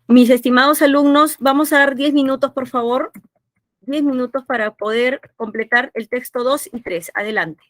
Mis estimados alumnos, vamos a dar 10 minutos, por favor. 10 minutos para poder completar el texto 2 y 3. Adelante.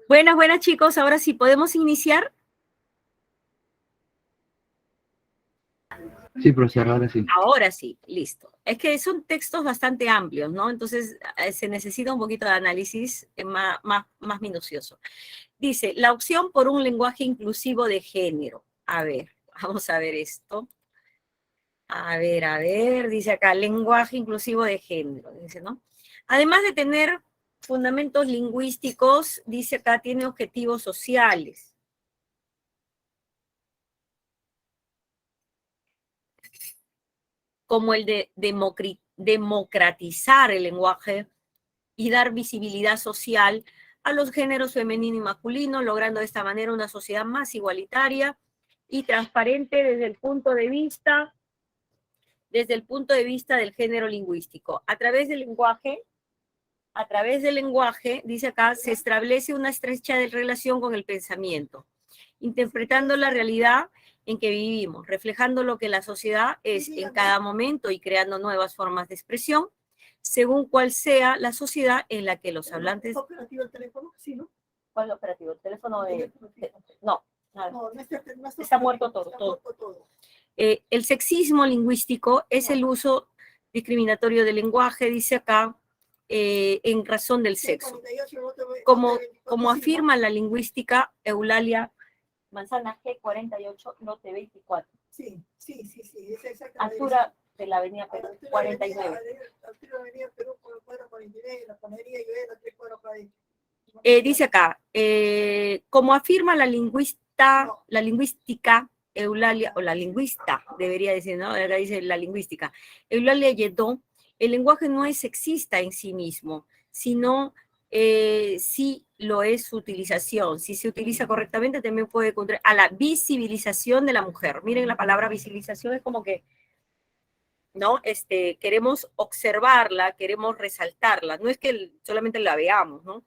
Buenas chicos, ahora sí, ¿podemos iniciar? Sí, profesor, ahora sí. Ahora sí, listo. Es que son textos bastante amplios, ¿no? Entonces se necesita un poquito de análisis más minucioso. Dice, la opción por un lenguaje inclusivo de género. A ver, vamos a ver esto. A ver, dice acá, lenguaje inclusivo de género, dice, ¿no? Además de tener fundamentos lingüísticos, dice acá, tiene objetivos sociales. Como el de democratizar el lenguaje y dar visibilidad social a los géneros femenino y masculino, logrando de esta manera una sociedad más igualitaria y transparente desde el punto de vista del género lingüístico. A través del lenguaje, dice acá, se establece una estrecha relación con el pensamiento, interpretando la realidad en que vivimos, reflejando lo que la sociedad es en cada momento y creando nuevas formas de expresión, según cuál sea la sociedad en la que los hablantes... ¿Está operativo el teléfono? Sí, ¿no? ¿Cuál operativo? ¿El teléfono de...? No, nada. No, Está muerto todo. El sexismo lingüístico es el uso discriminatorio del lenguaje, dice acá, en razón del sexo. Como afirma la lingüística Eulalia Manzana G48, lote 24. Sí, es exactamente. Altura de la avenida Perú, 49. Altura de la avenida Perú, por el cuadro 49, la panadería y la 3 cuadros por ahí. Dice acá, como afirma la lingüística Eulalia, o la lingüista, debería decir, ¿no? Ahora dice la lingüística. Eulalia Lledó, el lenguaje no es sexista en sí mismo, sino sí lo es su utilización. Si se utiliza correctamente, también puede contribuir a la visibilización de la mujer. Miren, la palabra visibilización es como que, ¿no? Queremos observarla, queremos resaltarla. No es que solamente la veamos, ¿no?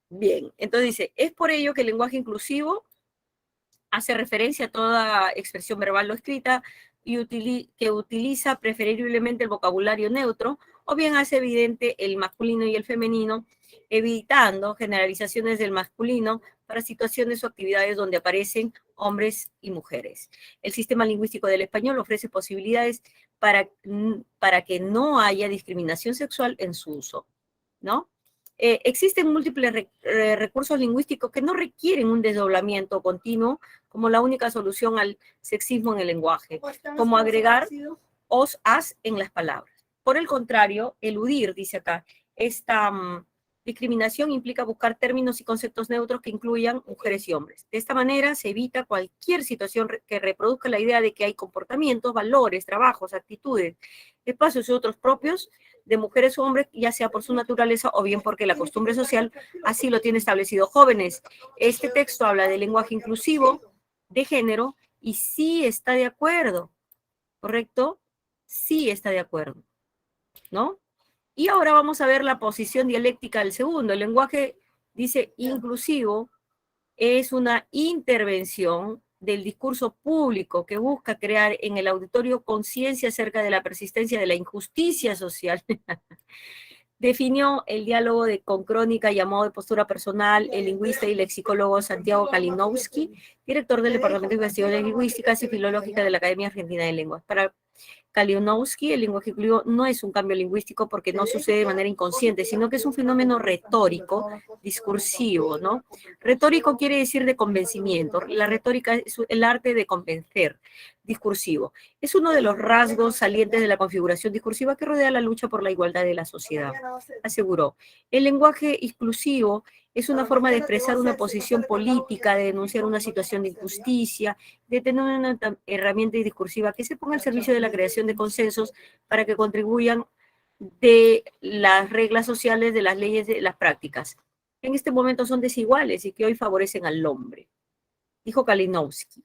Bien, entonces dice, es por ello que el lenguaje inclusivo hace referencia a toda expresión verbal o escrita y que utiliza preferiblemente el vocabulario neutro, o bien hace evidente el masculino y el femenino, evitando generalizaciones del masculino para situaciones o actividades donde aparecen hombres y mujeres. El sistema lingüístico del español ofrece posibilidades para que no haya discriminación sexual en su uso, ¿no? Existen múltiples recursos lingüísticos que no requieren un desdoblamiento continuo como la única solución al sexismo en el lenguaje, como agregar os, as en las palabras. Por el contrario, eludir, dice acá, esta discriminación implica buscar términos y conceptos neutros que incluyan mujeres y hombres. De esta manera se evita cualquier situación que reproduzca la idea de que hay comportamientos, valores, trabajos, actitudes, espacios y otros propios de mujeres o hombres, ya sea por su naturaleza o bien porque la costumbre social así lo tiene establecido. Jóvenes, este texto habla de lenguaje inclusivo, de género, y sí está de acuerdo, ¿correcto? Sí está de acuerdo, ¿no? Y ahora vamos a ver la posición dialéctica del segundo. El lenguaje, dice, inclusivo, es una intervención del discurso público que busca crear en el auditorio conciencia acerca de la persistencia de la injusticia social. Definió el diálogo con crónica y a modo de postura personal el lingüista y lexicólogo Santiago Kalinowski, director del Departamento de Investigaciones Lingüísticas y Filológicas de la Academia Argentina de Lenguas. Para Kalinowski, el lenguaje inclusivo no es un cambio lingüístico porque no sucede de manera inconsciente, sino que es un fenómeno retórico, discursivo, ¿no? Retórico quiere decir de convencimiento. La retórica es el arte de convencer, discursivo. Es uno de los rasgos salientes de la configuración discursiva que rodea la lucha por la igualdad de la sociedad. Aseguró, el lenguaje inclusivo es una forma de expresar una posición política, de denunciar una situación de injusticia, de tener una herramienta discursiva que se ponga al servicio de la creación de consensos para que contribuyan de las reglas sociales, de las leyes, de las prácticas. En este momento son desiguales y que hoy favorecen al hombre, dijo Kalinowski.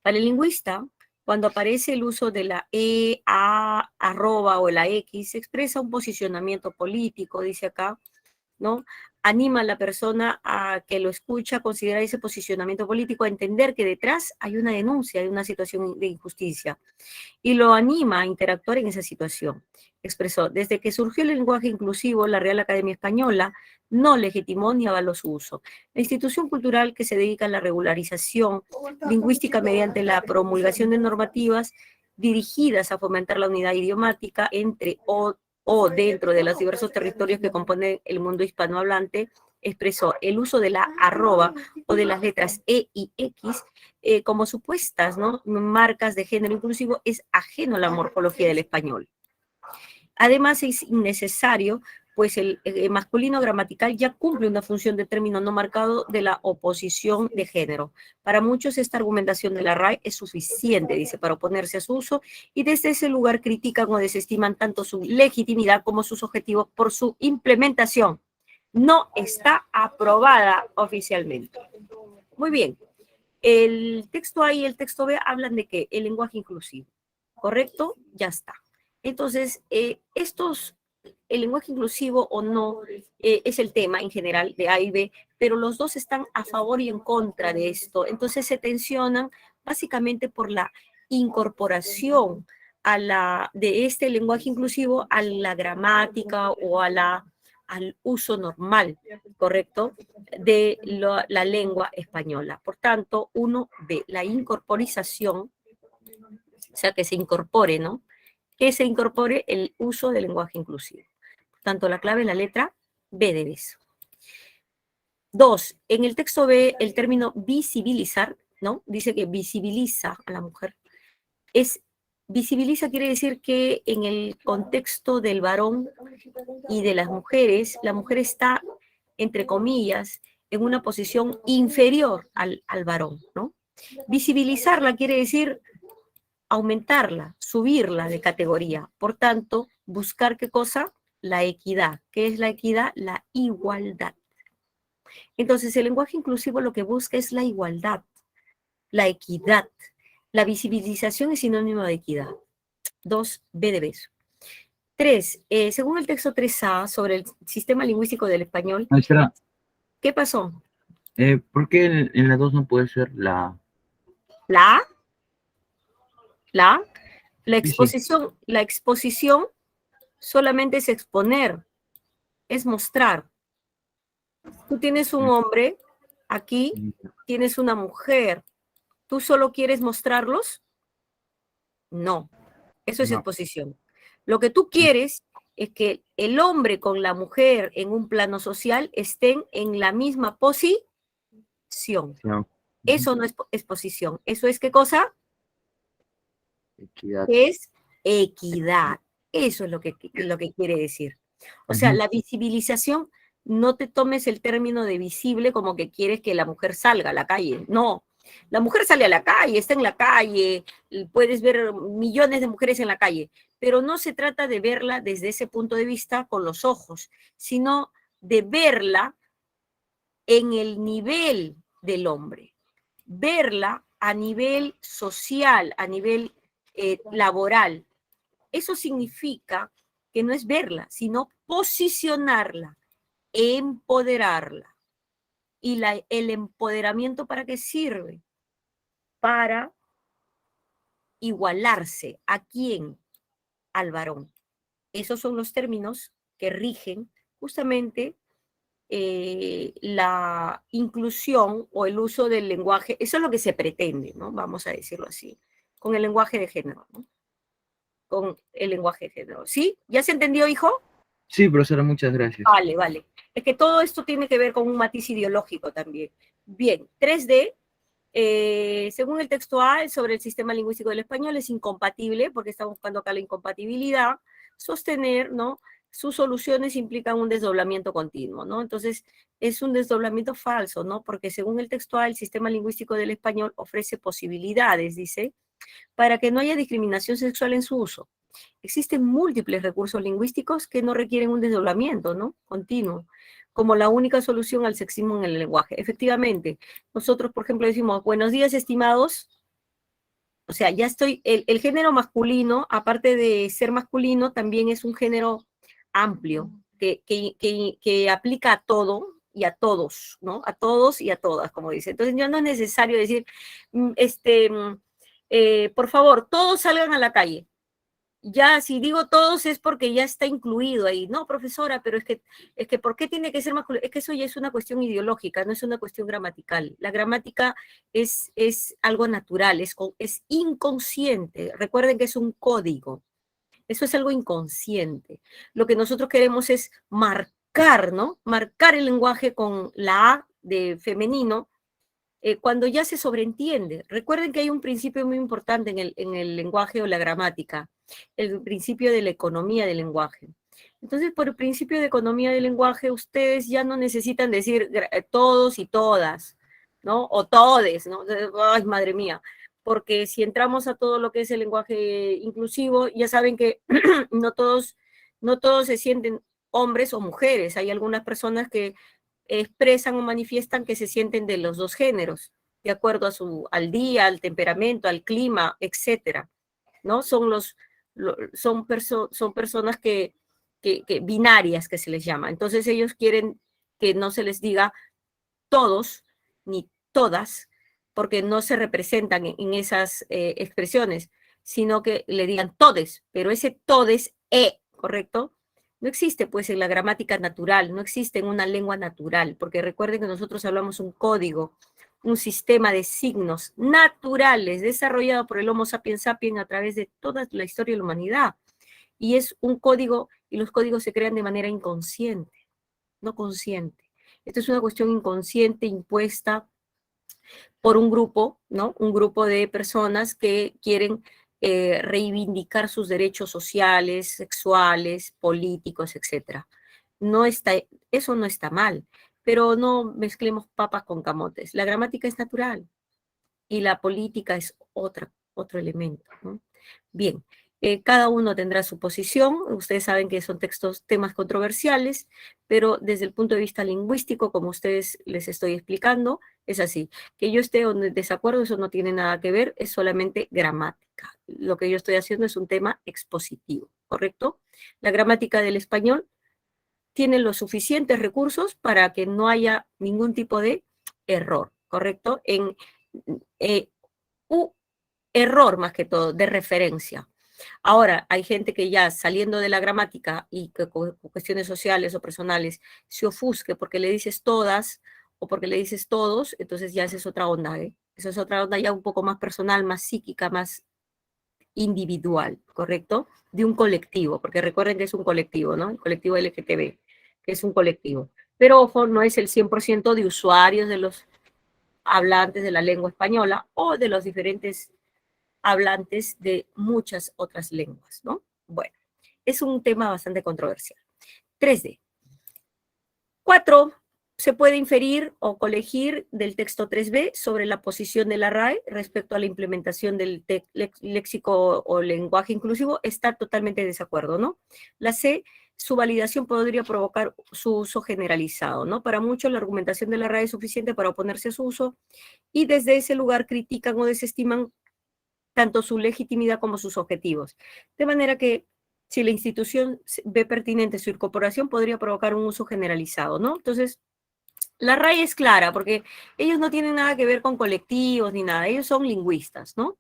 Para el lingüista, cuando aparece el uso de la E, A, arroba o la X, expresa un posicionamiento político, dice acá, ¿no? Anima a la persona a que lo escucha a considerar ese posicionamiento político, a entender que detrás hay una denuncia de una situación de injusticia y lo anima a interactuar en esa situación. expresó, desde que surgió el lenguaje inclusivo, la Real Academia Española no legitimó ni avaló su uso. La institución cultural que se dedica a la regularización lingüística mediante la promulgación de normativas dirigidas a fomentar la unidad idiomática entre o dentro de los diversos territorios que componen el mundo hispanohablante, expresó el uso de la arroba o de las letras E y X como supuestas, ¿no?, marcas de género inclusivo es ajeno a la morfología del español. Además, es innecesario, pues el masculino gramatical ya cumple una función de término no marcado de la oposición de género. Para muchos, esta argumentación de la RAE es suficiente, dice, para oponerse a su uso, y desde ese lugar critican o desestiman tanto su legitimidad como sus objetivos por su implementación. No está aprobada oficialmente. Muy bien. El texto A y el texto B hablan de que el lenguaje inclusivo, ¿correcto? Ya está. Entonces, el lenguaje inclusivo o no es el tema en general de A y B, pero los dos están a favor y en contra de esto. Entonces se tensionan básicamente por la incorporación de este lenguaje inclusivo a la gramática o al uso normal, ¿correcto?, de la lengua española. Por tanto, uno ve la incorporización, o sea, que se incorpore, ¿no?, que se incorpore el uso del lenguaje inclusivo. Por tanto, la clave es la letra B de beso. 2. En el texto B, el término visibilizar, ¿no?, dice que visibiliza a la mujer. Visibiliza quiere decir que en el contexto del varón y de las mujeres, la mujer está, entre comillas, en una posición inferior al varón, ¿no? Visibilizarla quiere decir aumentarla, subirla de categoría. Por tanto, buscar ¿qué cosa? La equidad. ¿Qué es la equidad? La igualdad. Entonces, el lenguaje inclusivo lo que busca es la igualdad, la equidad. La visibilización es sinónimo de equidad. 2, B de beso. 3, según el texto 3A sobre el sistema lingüístico del español, Maestra, ¿qué pasó? ¿por qué en la 2 no puede ser la... ¿La A? ¿La A? Sí, sí. La exposición solamente es exponer, es mostrar. Tú tienes un hombre, aquí tienes una mujer. ¿Tú solo quieres mostrarlos? No, eso es No. exposición. Lo que tú quieres es que el hombre con la mujer en un plano social estén en la misma posición. No. Eso no es exposición. ¿Eso es qué cosa? Equidad. Es equidad. Eso es lo que quiere decir. O sea, la visibilización, no te tomes el término de visible como que quieres que la mujer salga a la calle. No, la mujer sale a la calle, está en la calle, puedes ver millones de mujeres en la calle, pero no se trata de verla desde ese punto de vista con los ojos, sino de verla en el nivel del hombre, verla a nivel social, a nivel laboral. Eso significa que no es verla, sino posicionarla, empoderarla. ¿Y el empoderamiento para qué sirve? Para igualarse. ¿A quién? Al varón. Esos son los términos que rigen justamente la inclusión o el uso del lenguaje. Eso es lo que se pretende, ¿no? Vamos a decirlo así, con el lenguaje de género, ¿no? Con el lenguaje de género. ¿Sí? ¿Ya se entendió, hijo? Sí, profesora, muchas gracias. Vale, vale. Es que todo esto tiene que ver con un matiz ideológico también. Bien, 3D, según el texto A, sobre el sistema lingüístico del español, es incompatible, porque estamos buscando acá la incompatibilidad, sostener, ¿no? Sus soluciones implican un desdoblamiento continuo, ¿no? Entonces, es un desdoblamiento falso, ¿no? Porque según el texto A, el sistema lingüístico del español ofrece posibilidades, dice, para que no haya discriminación sexual en su uso. Existen múltiples recursos lingüísticos que no requieren un desdoblamiento, ¿no?, continuo, como la única solución al sexismo en el lenguaje. Efectivamente, nosotros, por ejemplo, decimos, buenos días, estimados. O sea, ya el género masculino, aparte de ser masculino, también es un género amplio, que aplica a todo y a todos, ¿no? A todos y a todas, como dice. Entonces, ya no es necesario decir, por favor, todos salgan a la calle. ya si digo todos es porque ya está incluido ahí. No, profesora, pero es que ¿por qué tiene que ser masculino? Es que eso ya es una cuestión ideológica, no es una cuestión gramatical. La gramática es algo natural, es inconsciente. Recuerden que es un código. Eso es algo inconsciente. Lo que nosotros queremos es marcar, ¿no? Marcar el lenguaje con la A de femenino, cuando ya se sobreentiende. Recuerden que hay un principio muy importante en el lenguaje o la gramática, el principio de la economía del lenguaje. Entonces, por el principio de economía del lenguaje, ustedes ya no necesitan decir todos y todas, ¿no? O todes, ¿no? Ay, madre mía. Porque si entramos a todo lo que es el lenguaje inclusivo, ya saben que no todos, no todos se sienten hombres o mujeres. Hay algunas personas que expresan o manifiestan que se sienten de los dos géneros, de acuerdo al día, al temperamento, al clima, etcétera, ¿no? Son personas que binarias, que se les llama. Entonces ellos quieren que no se les diga todos ni todas, porque no se representan en esas expresiones, sino que le digan todes, pero ese todes, ¿correcto? No existe pues en la gramática natural, no existe en una lengua natural, porque recuerden que nosotros hablamos un código, un sistema de signos naturales desarrollado por el Homo sapiens sapiens a través de toda la historia de la humanidad. Y es un código, y los códigos se crean de manera inconsciente, no consciente. Esto es una cuestión inconsciente impuesta por un grupo, ¿no? Un grupo de personas que quieren reivindicar sus derechos sociales, sexuales, políticos, etc. Eso no está mal, pero no mezclemos papas con camotes. La gramática es natural y la política es otro elemento, ¿no? Bien, cada uno tendrá su posición. Ustedes saben que son temas controversiales, pero desde el punto de vista lingüístico, como ustedes les estoy explicando, es así. Que yo esté en desacuerdo, eso no tiene nada que ver, es solamente gramática. Lo que yo estoy haciendo es un tema expositivo, ¿correcto? La gramática del español tiene los suficientes recursos para que no haya ningún tipo de error, ¿correcto? Error más que todo, de referencia. Ahora, hay gente que ya saliendo de la gramática y que con cuestiones sociales o personales se ofusque porque le dices todas o porque le dices todos, entonces ya esa es otra onda, ¿eh? Esa es otra onda ya un poco más personal, más psíquica, más individual, ¿correcto? De un colectivo, porque recuerden que es un colectivo, ¿no? El colectivo LGTB, que es un colectivo. Pero ojo, no es el 100% de usuarios de los hablantes de la lengua española o de los diferentes hablantes de muchas otras lenguas, ¿no? Bueno, es un tema bastante controversial. 3D. 4. Se puede inferir o colegir del texto 3b sobre la posición de la RAE respecto a la implementación del léxico o lenguaje inclusivo. Está totalmente de desacuerdo, ¿no? La C, su validación podría provocar su uso generalizado, ¿no? Para muchos la argumentación de la RAE es suficiente para oponerse a su uso y desde ese lugar critican o desestiman tanto su legitimidad como sus objetivos. De manera que si la institución ve pertinente su incorporación, podría provocar un uso generalizado, ¿no? Entonces, la RAE es clara, porque ellos no tienen nada que ver con colectivos ni nada, ellos son lingüistas, ¿no?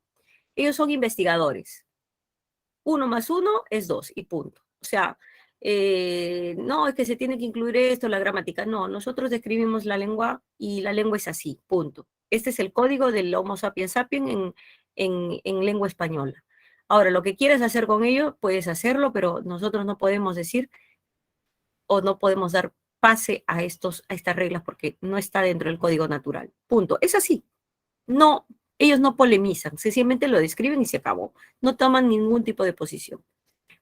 Ellos son investigadores. 1 más 1 es 2 y punto. O sea, no, es que se tiene que incluir esto, la gramática. No, nosotros describimos la lengua y la lengua es así, punto. Este es el código del Homo sapiens sapiens en lengua española. Ahora, lo que quieras hacer con ello, puedes hacerlo, pero nosotros no podemos decir o no podemos dar pase a estas reglas porque no está dentro del código natural. Punto. Es así. No, ellos no polemizan, sencillamente lo describen y se acabó. No toman ningún tipo de posición.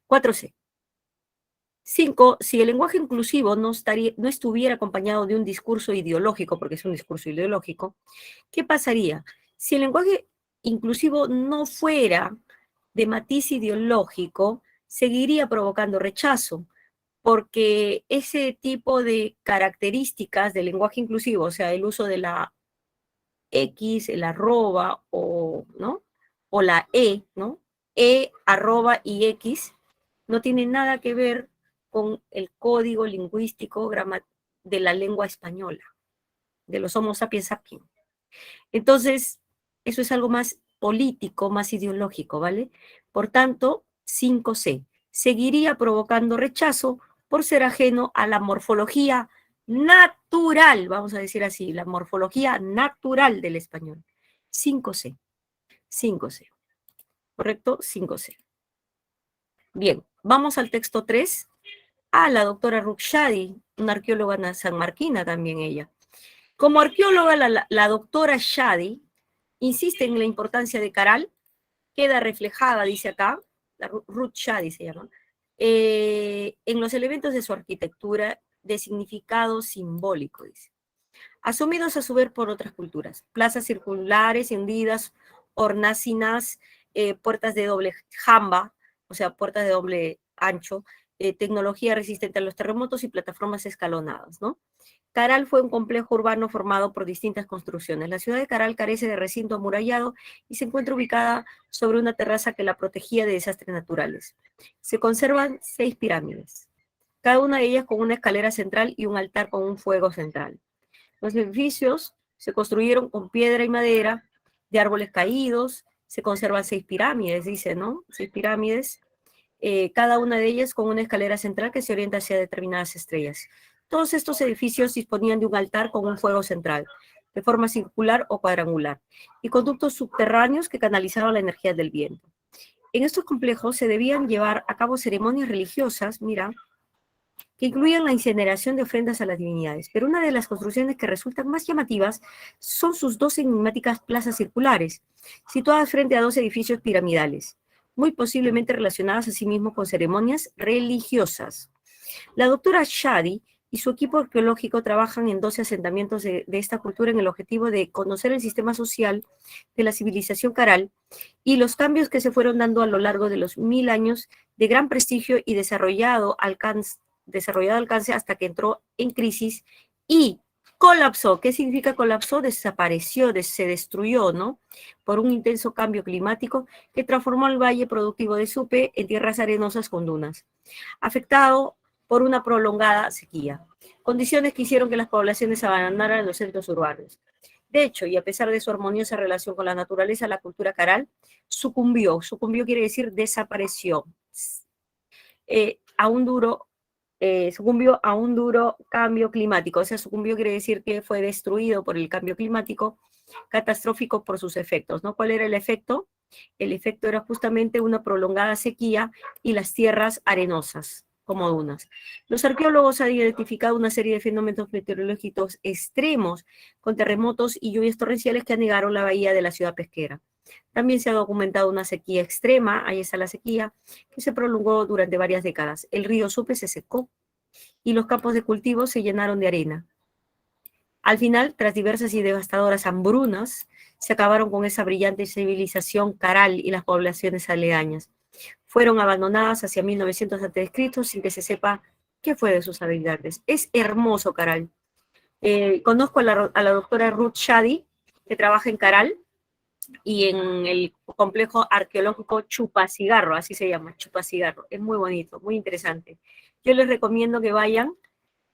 4C. 5. Si el lenguaje inclusivo no estuviera acompañado de un discurso ideológico, porque es un discurso ideológico, ¿qué pasaría? Si el lenguaje inclusivo no fuera de matiz ideológico, seguiría provocando rechazo, porque ese tipo de características del lenguaje inclusivo, o sea, el uso de la X, el arroba, ¿no? O la ¿no? Arroba y X, no tiene nada que ver con el código lingüístico de la lengua española, de los Homo sapiens sapiens. Entonces, eso es algo más político, más ideológico, ¿vale? Por tanto, 5C. Seguiría provocando rechazo por ser ajeno a la morfología natural, vamos a decir así, la morfología natural del español. 5C. 5C. ¿Correcto? 5C. Bien, vamos al texto 3. La doctora Ruth Shadi, una arqueóloga sanmarquina también ella. Como arqueóloga, la doctora Shadi insiste en la importancia de Caral, queda reflejada, dice acá, la Ruth Shadi se llama, en los elementos de su arquitectura de significado simbólico, dice. Asumidos a su vez por otras culturas, plazas circulares, hendidas, hornacinas, puertas de doble jamba, o sea, puertas de doble ancho, tecnología resistente a los terremotos y plataformas escalonadas, ¿no? Caral fue un complejo urbano formado por distintas construcciones. La ciudad de Caral carece de recinto amurallado y se encuentra ubicada sobre una terraza que la protegía de desastres naturales. Se conservan 6 pirámides, cada una de ellas con una escalera central y un altar con un fuego central. Los edificios se construyeron con piedra y madera, de árboles caídos, se conservan 6 pirámides, dice, ¿no? 6 pirámides, cada una de ellas con una escalera central que se orienta hacia determinadas estrellas. Todos estos edificios disponían de un altar con un fuego central, de forma circular o cuadrangular, y conductos subterráneos que canalizaban la energía del viento. En estos complejos se debían llevar a cabo ceremonias religiosas, mira, que incluían la incineración de ofrendas a las divinidades, pero una de las construcciones que resultan más llamativas son sus 2 enigmáticas plazas circulares, situadas frente a 2 edificios piramidales, muy posiblemente relacionadas asimismo con ceremonias religiosas. La doctora Shadi y su equipo arqueológico trabajan en 12 asentamientos de esta cultura en el objetivo de conocer el sistema social de la civilización Caral y los cambios que se fueron dando a lo largo de los 1000 años de gran prestigio y desarrollado alcance hasta que entró en crisis y colapsó. ¿Qué significa colapsó? Desapareció, se destruyó, ¿no? Por un intenso cambio climático que transformó el valle productivo de Supe en tierras arenosas con dunas, afectado por una prolongada sequía, condiciones que hicieron que las poblaciones abandonaran los centros urbanos. De hecho, y a pesar de su armoniosa relación con la naturaleza, la cultura Caral sucumbió. Sucumbió quiere decir desapareció. Sucumbió a un duro cambio climático. O sea, sucumbió quiere decir que fue destruido por el cambio climático, catastrófico por sus efectos, ¿no? ¿Cuál era el efecto? El efecto era justamente una prolongada sequía y las tierras arenosas, como dunas. Los arqueólogos han identificado una serie de fenómenos meteorológicos extremos, con terremotos y lluvias torrenciales que anegaron la bahía de la ciudad pesquera. También se ha documentado una sequía extrema, ahí está la sequía, que se prolongó durante varias décadas. El río Supe se secó y los campos de cultivo se llenaron de arena. Al final, tras diversas y devastadoras hambrunas, se acabaron con esa brillante civilización Caral y las poblaciones aledañas. Fueron abandonadas hacia 1900 a.C. sin que se sepa qué fue de sus habitantes. Es hermoso Caral. Conozco a la doctora Ruth Shadi, que trabaja en Caral, y en el complejo arqueológico Chupacigarro, así se llama, Chupacigarro. Es muy bonito, muy interesante. Yo les recomiendo que vayan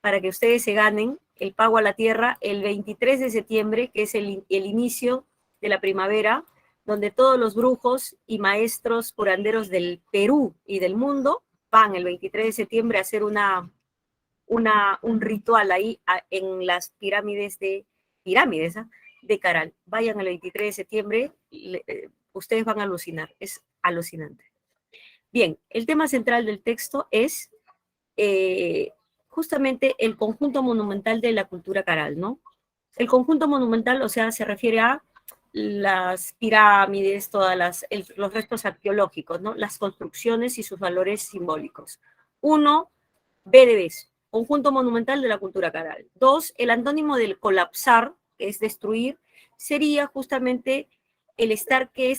para que ustedes se ganen el pago a la tierra el 23 de septiembre, que es el inicio de la primavera, donde todos los brujos y maestros curanderos del Perú y del mundo van el 23 de septiembre a hacer un ritual ahí en las pirámides de Caral. Vayan el 23 de septiembre, ustedes van a alucinar, es alucinante. Bien, el tema central del texto es justamente el conjunto monumental de la cultura Caral, ¿no? El conjunto monumental, o sea, se refiere a las pirámides, los restos arqueológicos, ¿no? Las construcciones y sus valores simbólicos. 1, B de beso, conjunto monumental de la cultura Caral. 2, el antónimo del colapsar, que es destruir, sería justamente el estar, que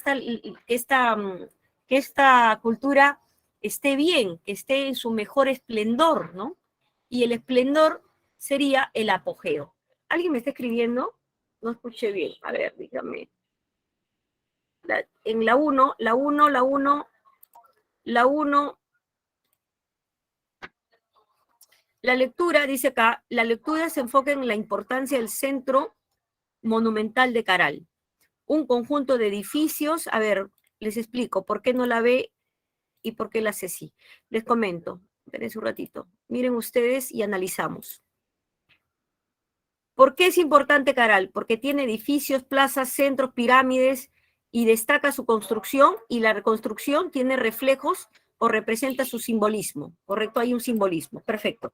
esta cultura esté bien, que esté en su mejor esplendor, ¿no? Y el esplendor sería el apogeo. ¿Alguien me está escribiendo? No escuché bien. A ver, dígame. En la 1, la lectura, dice acá, la lectura se enfoca en la importancia del centro monumental de Caral. Un conjunto de edificios, a ver, les explico, ¿por qué no la ve y por qué la C sí. Les comento, espérense un ratito. Miren ustedes y analizamos. ¿Por qué es importante Caral? Porque tiene edificios, plazas, centros, pirámides y destaca su construcción, y la reconstrucción tiene reflejos o representa su simbolismo, ¿correcto? Hay un simbolismo, perfecto.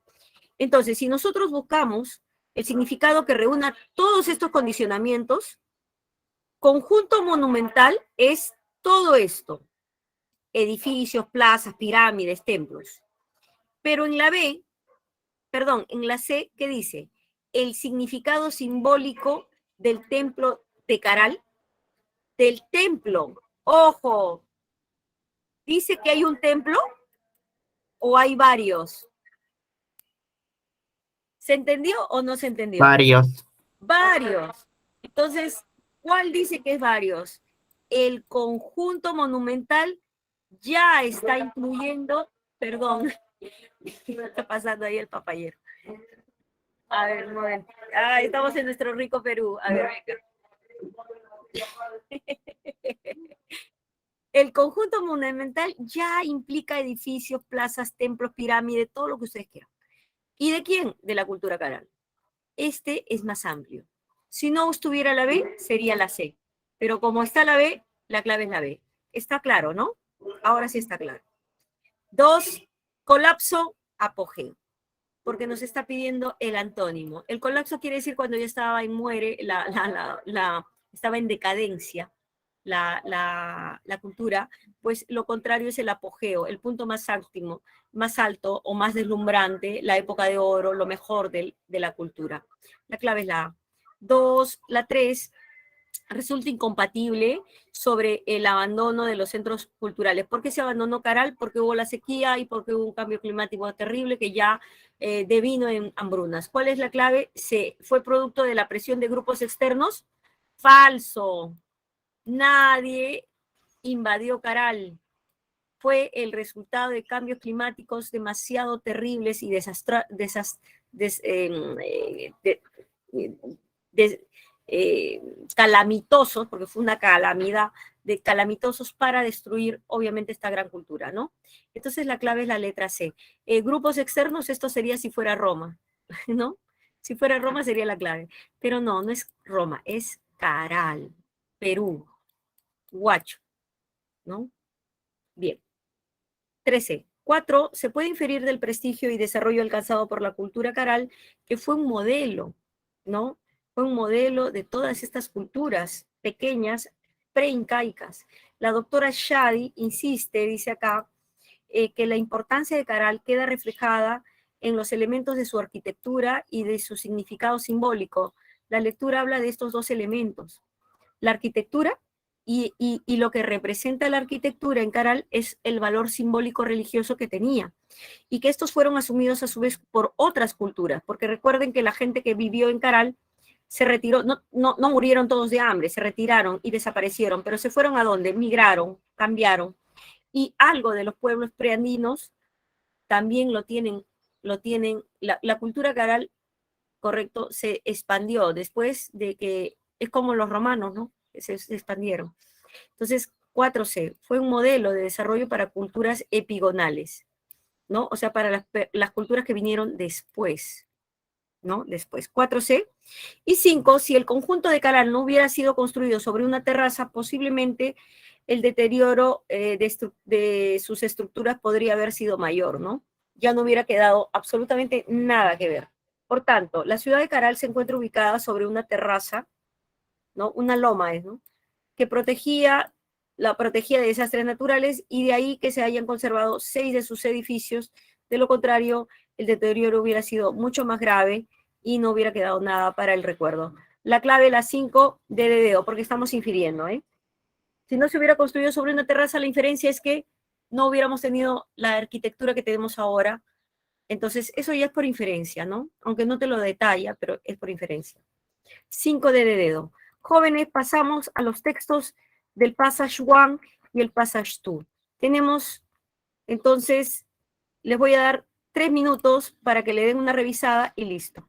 Entonces, si nosotros buscamos el significado que reúna todos estos condicionamientos, conjunto monumental es todo esto: edificios, plazas, pirámides, templos. Pero en la B, perdón, en la C, ¿qué dice? El significado simbólico del templo de Caral, del templo. Ojo, ¿dice que hay un templo o hay varios? ¿Se entendió o no se entendió? Varios. Varios. Entonces, ¿cuál dice que es varios? El conjunto monumental ya está incluyendo, perdón, ¿qué está pasando ahí el papayero? A ver, un momento. Ah, estamos en nuestro rico Perú. A ver, venga. El conjunto monumental ya implica edificios, plazas, templos, pirámides, todo lo que ustedes quieran. ¿Y de quién? De la cultura caral. Este es más amplio. Si no estuviera la B, sería la C. Pero como está la B, la clave es la B. Está claro, ¿no? Ahora sí está claro. 2, colapso, apogeo. Porque nos está pidiendo el antónimo. El colapso quiere decir cuando ya estaba y muere, estaba en decadencia la cultura, pues lo contrario es el apogeo, el punto más alto o más deslumbrante, la época de oro, lo mejor de la cultura. La clave es la A. 2, la 3, resulta incompatible sobre el abandono de los centros culturales. ¿Por qué se abandonó Caral? Porque hubo la sequía y porque hubo un cambio climático terrible que ya devino en hambrunas. ¿Cuál es la clave? ¿Fue producto de la presión de grupos externos? Falso. Nadie invadió Caral. Fue el resultado de cambios climáticos demasiado terribles y calamitosos, porque fue una calamidad, de calamitosos para destruir, obviamente, esta gran cultura, ¿no? Entonces, la clave es la letra C. Grupos externos, esto sería si fuera Roma, ¿no? Si fuera Roma sería la clave. Pero no, no es Roma, es Caral, Perú, Huacho, ¿no? Bien. 13. 4. Se puede inferir del prestigio y desarrollo alcanzado por la cultura caral que fue un modelo, ¿no? Fue un modelo de todas estas culturas pequeñas, preincaicas. La doctora Shadi insiste, dice acá, que la importancia de Caral queda reflejada en los elementos de su arquitectura y de su significado simbólico. La lectura habla de estos dos elementos. La arquitectura y lo que representa la arquitectura en Caral es el valor simbólico religioso que tenía, y que estos fueron asumidos a su vez por otras culturas, porque recuerden que la gente que vivió en Caral se retiró, no murieron todos de hambre, se retiraron y desaparecieron, pero se fueron ¿a dónde? Migraron, cambiaron, y algo de los pueblos preandinos también la cultura Caral, correcto, se expandió después de que, es como los romanos, ¿no? Se expandieron. Entonces, 4C, fue un modelo de desarrollo para culturas epigonales, ¿no? O sea, para las culturas que vinieron después, ¿no? Después. 4C. Y 5, si el conjunto de Caral no hubiera sido construido sobre una terraza, posiblemente el deterioro de sus estructuras podría haber sido mayor, ¿no? Ya no hubiera quedado absolutamente nada que ver. Por tanto, la ciudad de Caral se encuentra ubicada sobre una terraza, ¿no? Una loma es, ¿no? Que la protegía de desastres naturales, y de ahí que se hayan conservado 6 de sus edificios. De lo contrario, el deterioro hubiera sido mucho más grave y no hubiera quedado nada para el recuerdo. La clave, la 5, de dedo, porque estamos infiriendo, ¿eh? Si no se hubiera construido sobre una terraza, la inferencia es que no hubiéramos tenido la arquitectura que tenemos ahora. Entonces, eso ya es por inferencia, ¿no? Aunque no te lo detalla, pero es por inferencia. 5 de dedo. Jóvenes, pasamos a los textos del Passage 1 y el Passage 2. Tenemos, entonces, les voy a dar 3 minutos para que le den una revisada y listo.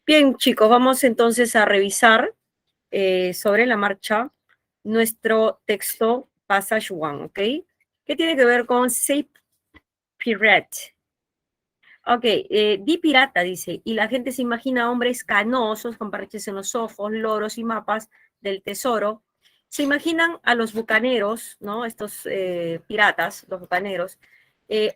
Bien, chicos, vamos entonces a revisar sobre la marcha nuestro texto Passage 1, ¿ok? ¿Qué tiene que ver con Say Pirate? Ok, di pirata, dice, y la gente se imagina hombres canosos con parches en los ojos, loros y mapas del tesoro. Se imaginan a los bucaneros, ¿no? Estos piratas, los bucaneros,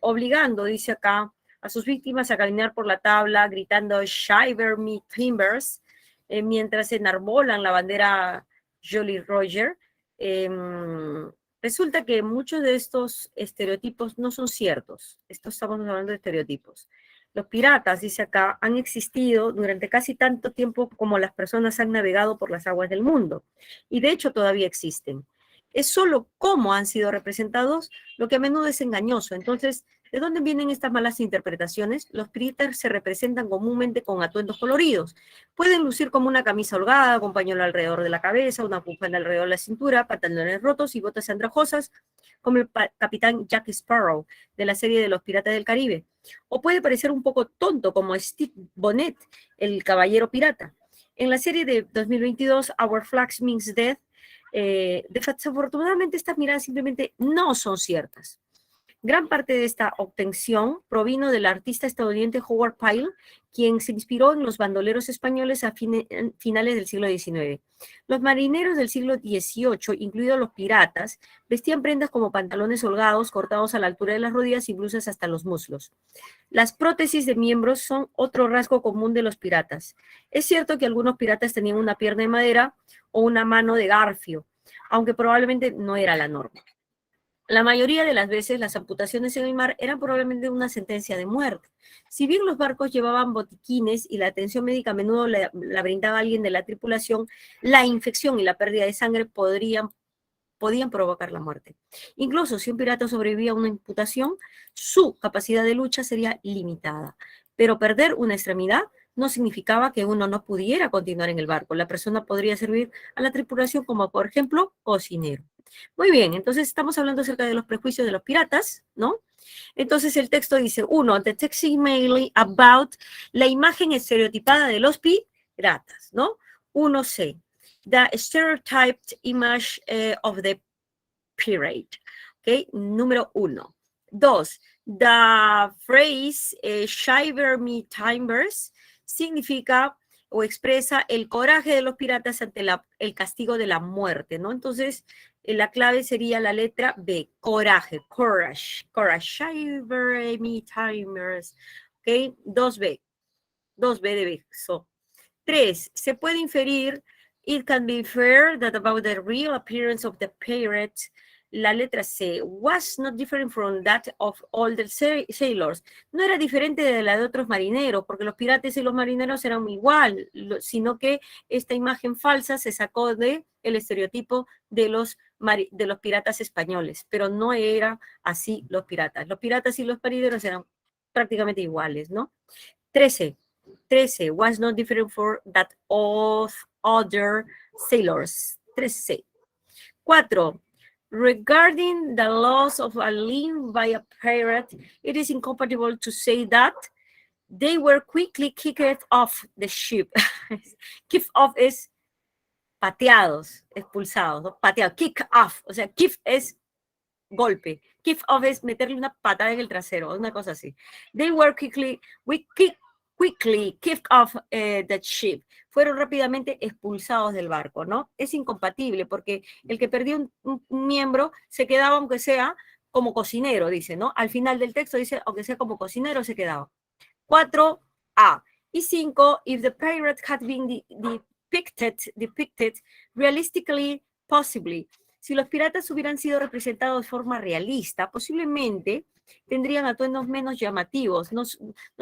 obligando, dice acá, a sus víctimas a caminar por la tabla, gritando Shiver me timbers, mientras enarbolan la bandera Jolly Roger. Resulta que muchos de estos estereotipos no son ciertos. Esto estamos hablando de estereotipos. Los piratas, dice acá, han existido durante casi tanto tiempo como las personas han navegado por las aguas del mundo. Y de hecho todavía existen. Es solo cómo han sido representados lo que a menudo es engañoso. Entonces, ¿de dónde vienen estas malas interpretaciones? Los piratas se representan comúnmente con atuendos coloridos. Pueden lucir como una camisa holgada, con pañuelo alrededor de la cabeza, una bufanda alrededor de la cintura, pantalones rotos y botas andrajosas, como el capitán Jack Sparrow de la serie de los Piratas del Caribe. O puede parecer un poco tonto, como Steve Bonnet, el caballero pirata. En la serie de 2022, Our Flag Means Death, desafortunadamente estas miradas simplemente no son ciertas. Gran parte de esta obtención provino del artista estadounidense Howard Pyle, quien se inspiró en los bandoleros españoles a finales del siglo XIX. Los marineros del siglo XVIII, incluidos los piratas, vestían prendas como pantalones holgados, cortados a la altura de las rodillas y blusas hasta los muslos. Las prótesis de miembros son otro rasgo común de los piratas. Es cierto que algunos piratas tenían una pierna de madera o una mano de garfio, aunque probablemente no era la norma. La mayoría de las veces las amputaciones en el mar eran probablemente una sentencia de muerte. Si bien los barcos llevaban botiquines y la atención médica a menudo la brindaba alguien de la tripulación, la infección y la pérdida de sangre podían provocar la muerte. Incluso si un pirata sobrevivía a una amputación, su capacidad de lucha sería limitada. Pero perder una extremidad no significaba que uno no pudiera continuar en el barco. La persona podría servir a la tripulación como, por ejemplo, cocinero. Muy bien, entonces estamos hablando acerca de los prejuicios de los piratas, ¿no? Entonces el texto dice, uno, the text is mainly about la imagen estereotipada de los piratas, ¿no? 1C, the stereotyped image of the pirate, ¿ok? Número 1. 2, the phrase shiver me timbers significa o expresa el coraje de los piratas ante el castigo de la muerte, ¿no? Entonces, la clave sería la letra B, coraje, courage, shiver me timbers, ¿ok? 2B de beso. 3, se puede inferir, it can be inferred that about the real appearance of the pirate, la letra C, was not different from that of all the sailors. No era diferente de la de otros marineros, porque los piratas y los marineros eran igual, sino que esta imagen falsa se sacó del estereotipo de los piratas españoles, pero no era así los piratas. Los piratas y los marineros eran prácticamente iguales, ¿no? 13 was not different from that of other sailors. 13. 4. Regarding the loss of a limb by a pirate, it is incompatible to say that they were quickly kicked off the ship. Kick off es pateados, expulsados, ¿no? Pateados, kick off, o sea, kick es golpe, kick off es meterle una patada en el trasero, una cosa así. They were quickly kicked off the ship. Fueron rápidamente expulsados del barco, ¿no? Es incompatible porque el que perdió un miembro se quedaba, aunque sea como cocinero, dice, ¿no? Al final del texto dice, aunque sea como cocinero, se quedaba. 4A. Y 5, if the pirate had been depicted realistically, possibly. Si los piratas hubieran sido representados de forma realista, posiblemente tendrían atuendos menos llamativos, no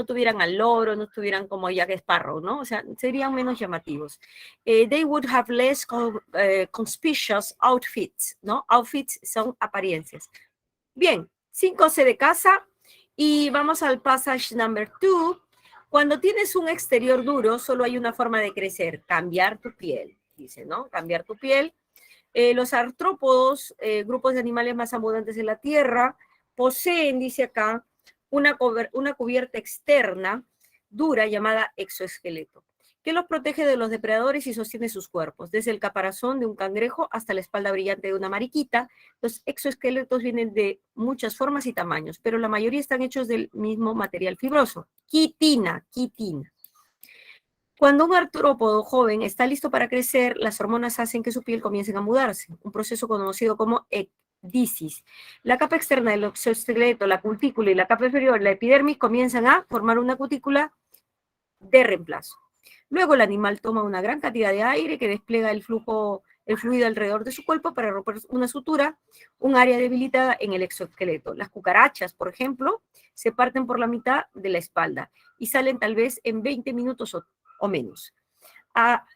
tuvieran al loro, no estuvieran como Jack Sparrow, ¿no? O sea, serían menos llamativos. They would have less conspicuous outfits, ¿no? Outfits son apariencias. Bien, 5C de casa y vamos al passage number 2. Cuando tienes un exterior duro, solo hay una forma de crecer, cambiar tu piel, dice, ¿no? Cambiar tu piel. Los artrópodos, grupos de animales más abundantes en la Tierra, poseen, dice acá, una cubierta externa dura llamada exoesqueleto. que los protege de los depredadores y sostiene sus cuerpos, desde el caparazón de un cangrejo hasta la espalda brillante de una mariquita. Los exoesqueletos vienen de muchas formas y tamaños, pero la mayoría están hechos del mismo material fibroso, quitina. Cuando un artrópodo joven está listo para crecer, las hormonas hacen que su piel comience a mudarse, un proceso conocido como ecdisis. La capa externa del exoesqueleto, la cutícula y la capa inferior, la epidermis, comienzan a formar una cutícula de reemplazo. Luego el animal toma una gran cantidad de aire que despliega el fluido alrededor de su cuerpo para romper una sutura, un área debilitada en el exoesqueleto. Las cucarachas, por ejemplo, se parten por la mitad de la espalda y salen tal vez en 20 minutos o menos.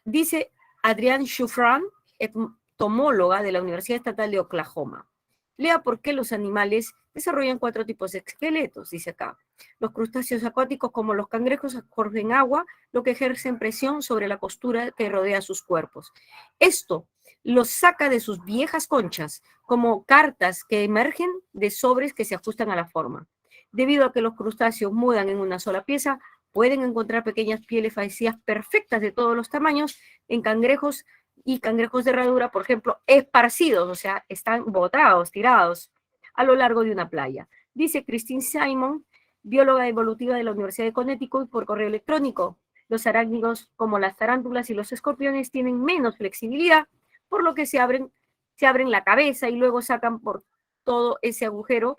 Dice Adrienne Shufran, entomóloga de la Universidad Estatal de Oklahoma. Lea por qué los animales desarrollan 4 tipos de esqueletos, dice acá. Los crustáceos acuáticos, como los cangrejos, absorben agua, lo que ejerce presión sobre la costura que rodea sus cuerpos. Esto los saca de sus viejas conchas, como cartas que emergen de sobres que se ajustan a la forma. Debido a que los crustáceos mudan en una sola pieza, pueden encontrar pequeñas pieles faciales perfectas de todos los tamaños en cangrejos y cangrejos de herradura, por ejemplo, esparcidos, o sea, están botados, tirados a lo largo de una playa. Dice Christine Simon, bióloga evolutiva de la Universidad de Connecticut, por correo electrónico. Los arácnidos, como las tarántulas y los escorpiones, tienen menos flexibilidad, por lo que se abren la cabeza y luego sacan por todo ese agujero,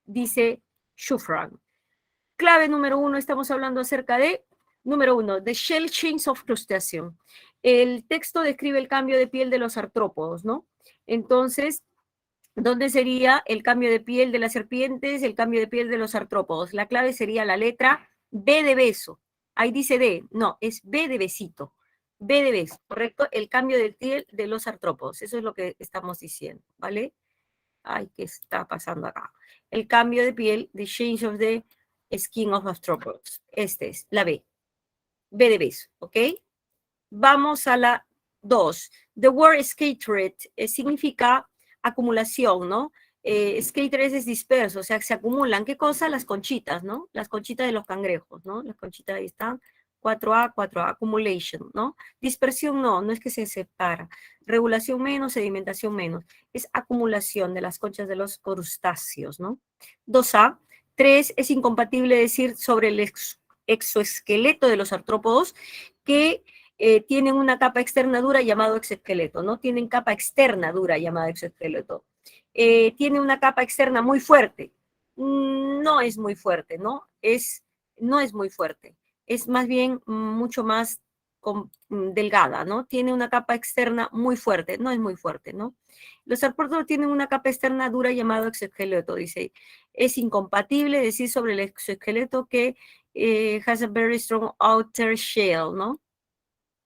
dice Shufran. Clave número 1, estamos hablando acerca de, número 1, the shell change of crustacean. El texto describe el cambio de piel de los artrópodos, ¿no? Entonces, ¿dónde sería el cambio de piel de las serpientes, el cambio de piel de los artrópodos? La clave sería la letra B de beso. Ahí dice D, no, es B de besito. B de beso, ¿correcto? El cambio de piel de los artrópodos. Eso es lo que estamos diciendo, ¿vale? Ay, ¿qué está pasando acá? El cambio de piel, the change of the skin of arthropods. Este es la B. B de beso, ¿ok? Vamos a la 2. The word scattered significa acumulación, ¿no? Scattered es disperso, o sea, se acumulan. ¿Qué cosa? Las conchitas, ¿no? Las conchitas de los cangrejos, ¿no? Las conchitas ahí están. 4A, accumulation, ¿no? Dispersión no es que se separa. Regulación menos, sedimentación menos. Es acumulación de las conchas de los crustáceos, ¿no? 2A. 3 es incompatible decir sobre el exoesqueleto de los artrópodos que tienen una capa externa dura llamado exoesqueleto, ¿no? Tienen capa externa dura llamada exoesqueleto. Tiene una capa externa muy fuerte. No es muy fuerte, ¿no? No es muy fuerte. Es más bien mucho más delgada, ¿no? Tiene una capa externa muy fuerte, no es muy fuerte, ¿no? Los artrópodos tienen una capa externa dura llamado exoesqueleto, dice. Es incompatible decir sobre el exoesqueleto que has a very strong outer shell, ¿no?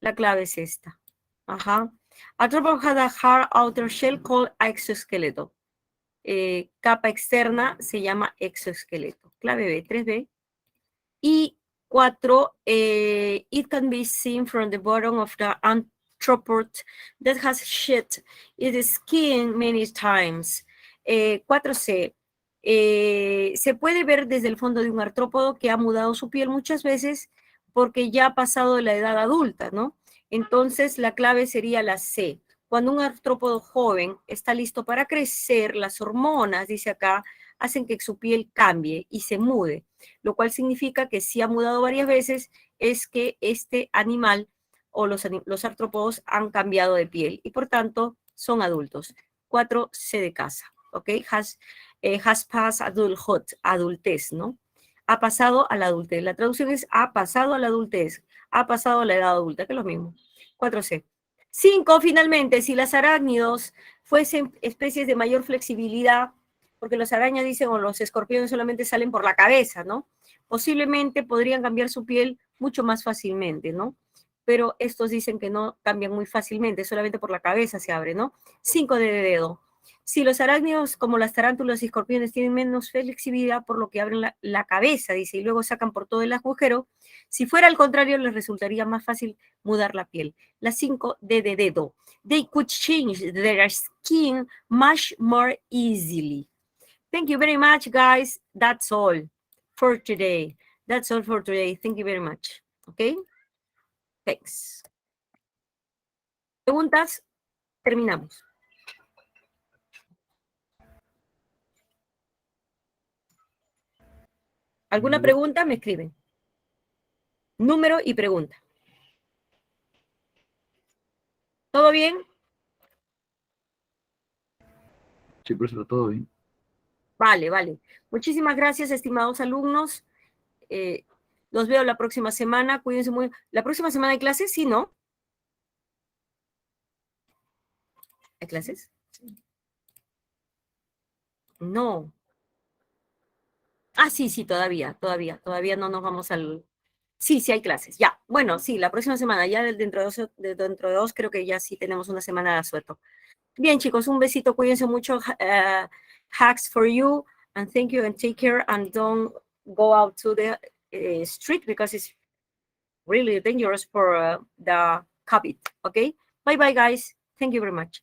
La clave es esta. Ajá. Arthropod had a hard outer shell called exoesqueleto. Capa externa se llama exoesqueleto. Clave B, 3B. Y 4, it can be seen from the bottom of the arthropod that has shed its skin many times. 4C. Se puede ver desde el fondo de un artrópodo que ha mudado su piel muchas veces porque ya ha pasado de la edad adulta, ¿no? Entonces, la clave sería la C. Cuando un artrópodo joven está listo para crecer, las hormonas, dice acá, hacen que su piel cambie y se mude, lo cual significa que si ha mudado varias veces, es que este animal o los artrópodos han cambiado de piel y por tanto son adultos. 4C de casa, ¿ok? Has passed adulthood, adultez, ¿no? Ha pasado a la adultez. La traducción es ha pasado a la adultez, ha pasado a la edad adulta, que es lo mismo. 4C. 5, finalmente, si las arácnidos fuesen especies de mayor flexibilidad, porque los arañas dicen o los escorpiones solamente salen por la cabeza, ¿no? Posiblemente podrían cambiar su piel mucho más fácilmente, ¿no? Pero estos dicen que no cambian muy fácilmente, solamente por la cabeza se abre, ¿no? 5 de dedo. Si los arácnidos, como las tarántulas y escorpiones, tienen menos flexibilidad, por lo que abren la cabeza, dice, y luego sacan por todo el agujero, si fuera al contrario, les resultaría más fácil mudar la piel. La 5 de dedo. They could change their skin much more easily. Thank you very much, guys. That's all for today. That's all for today. Thank you very much. Okay? Thanks. ¿Preguntas? Terminamos. ¿Alguna pregunta? Me escriben. Número y pregunta. ¿Todo bien? Sí, profesora, todo bien. Vale, vale. Muchísimas gracias, estimados alumnos. Los veo la próxima semana. Cuídense muy. ¿La próxima semana hay clases? Sí, ¿no? ¿Hay clases? No. Ah, sí, sí, todavía no nos vamos al... Sí, sí hay clases, ya. Bueno, sí, la próxima semana, ya dentro de dos creo que ya sí tenemos una semana de asueto. Bien, chicos, un besito, cuídense mucho. Hacks for you, and thank you, and take care, and don't go out to the street because it's really dangerous for the COVID, okay? Bye-bye, guys. Thank you very much.